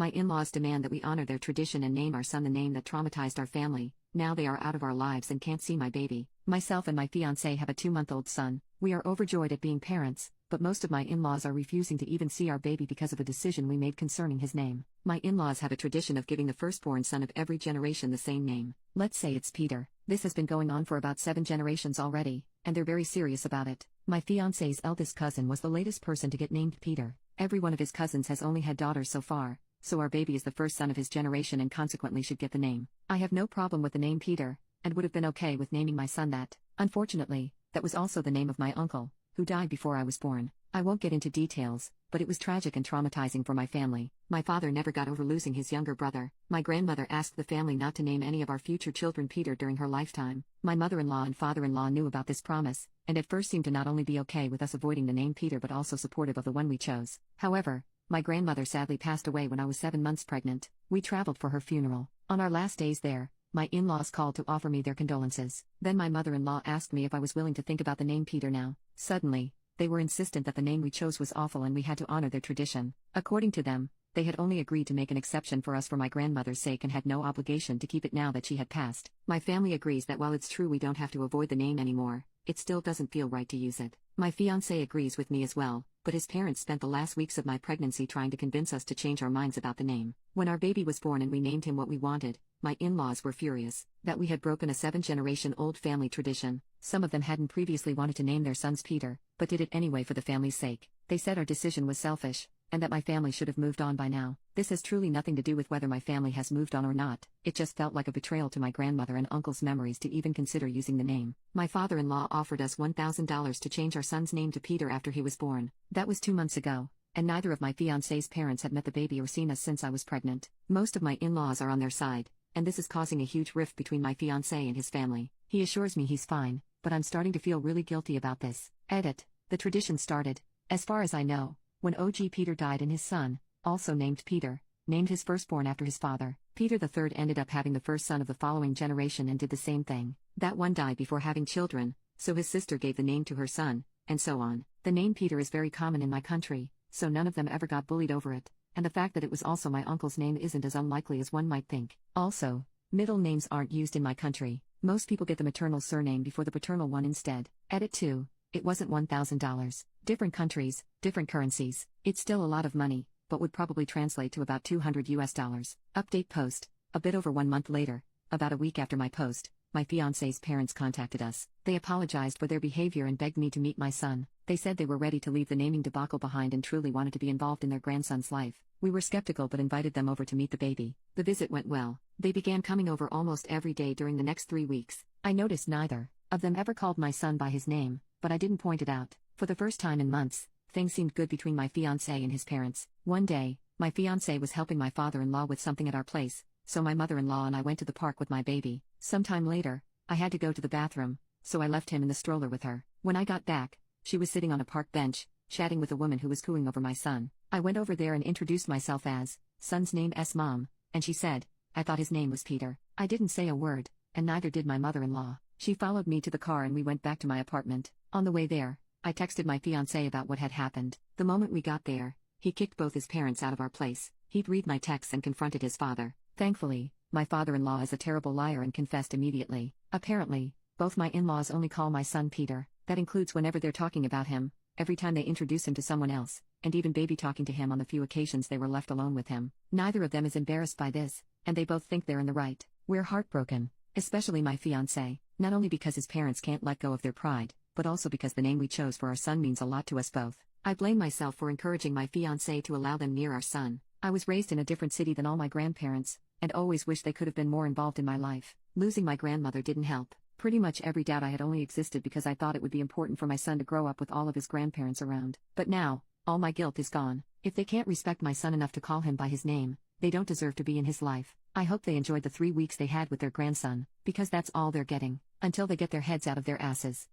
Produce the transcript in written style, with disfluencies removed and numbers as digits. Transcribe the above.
My in-laws demand that we honor their tradition and name our son the name that traumatized our family. Now they are out of our lives and can't see my baby. Myself and my fiancé have a 2-month-old son. We are overjoyed at being parents, but most of my in-laws are refusing to even see our baby because of a decision we made concerning his name. My in-laws have a tradition of giving the firstborn son of every generation the same name. Let's say it's Peter. This has been going on for about 7 generations already, and they're very serious about it. My fiancé's eldest cousin was the latest person to get named Peter. Every one of his cousins has only had daughters so far, so our baby is the first son of his generation and consequently should get the name. I have no problem with the name Peter, and would have been okay with naming my son that. Unfortunately, that was also the name of my uncle, who died before I was born. I won't get into details, but it was tragic and traumatizing for my family. My father never got over losing his younger brother. My grandmother asked the family not to name any of our future children Peter during her lifetime. My mother-in-law and father-in-law knew about this promise, and at first seemed to not only be okay with us avoiding the name Peter but also supportive of the one we chose. However, my grandmother sadly passed away when I was 7 months pregnant. We traveled for her funeral. On our last days there, my in-laws called to offer me their condolences. Then my mother-in-law asked me if I was willing to think about the name Peter now. Suddenly, they were insistent that the name we chose was awful and we had to honor their tradition. According to them, they had only agreed to make an exception for us for my grandmother's sake and had no obligation to keep it now that she had passed. My family agrees that while it's true we don't have to avoid the name anymore, it still doesn't feel right to use it. My fiancé agrees with me as well, but his parents spent the last weeks of my pregnancy trying to convince us to change our minds about the name. When our baby was born and we named him what we wanted, my in-laws were furious that we had broken a 7-generation-old family tradition. Some of them hadn't previously wanted to name their sons Peter, but did it anyway for the family's sake. They said our decision was selfish, and that my family should have moved on by now. This has truly nothing to do with whether my family has moved on or not. It just felt like a betrayal to my grandmother and uncle's memories to even consider using the name. My father-in-law offered us $1,000 to change our son's name to Peter after he was born. That was 2 months ago, and neither of my fiancé's parents had met the baby or seen us since I was pregnant. Most of my in-laws are on their side, and this is causing a huge rift between my fiancé and his family. He assures me he's fine, but I'm starting to feel really guilty about this. Edit. The tradition started, as far as I know, when OG Peter died and his son, also named Peter, named his firstborn after his father. Peter III ended up having the first son of the following generation and did the same thing. That one died before having children, so his sister gave the name to her son, and so on. The name Peter is very common in my country, so none of them ever got bullied over it, and the fact that it was also my uncle's name isn't as unlikely as one might think. Also, middle names aren't used in my country. Most people get the maternal surname before the paternal one instead. Edit 2. It wasn't $1,000. Different countries, different currencies. It's still a lot of money, but would probably translate to about $200 US. Update post. A bit over 1 month later, about a week after my post, my fiancé's parents contacted us. They apologized for their behavior and begged me to meet my son. They said they were ready to leave the naming debacle behind and truly wanted to be involved in their grandson's life. We were skeptical but invited them over to meet the baby. The visit went well. They began coming over almost every day during the next 3 weeks. I noticed neither of them ever called my son by his name, but I didn't point it out. For the first time in months, things seemed good between my fiancé and his parents. One day, my fiancé was helping my father-in-law with something at our place, so my mother-in-law and I went to the park with my baby. Sometime later, I had to go to the bathroom, so I left him in the stroller with her. When I got back, she was sitting on a park bench, chatting with a woman who was cooing over my son. I went over there and introduced myself as son's name's mom, and she said, I thought his name was Peter. I didn't say a word, and neither did my mother-in-law. She followed me to the car and we went back to my apartment. On the way there, I texted my fiancé about what had happened. The moment we got there, he kicked both his parents out of our place. He'd read my texts and confronted his father. Thankfully, my father-in-law is a terrible liar and confessed immediately. Apparently, both my in-laws only call my son Peter. That includes whenever they're talking about him, every time they introduce him to someone else, and even baby talking to him on the few occasions they were left alone with him. Neither of them is embarrassed by this, and they both think they're in the right. We're heartbroken, especially my fiancé, not only because his parents can't let go of their pride, but also because the name we chose for our son means a lot to us both. I blame myself for encouraging my fiancé to allow them near our son. I was raised in a different city than all my grandparents, and always wished they could have been more involved in my life. Losing my grandmother didn't help. Pretty much every doubt I had only existed because I thought it would be important for my son to grow up with all of his grandparents around. But now, all my guilt is gone. If they can't respect my son enough to call him by his name, they don't deserve to be in his life. I hope they enjoyed the 3 weeks they had with their grandson, because that's all they're getting, until they get their heads out of their asses.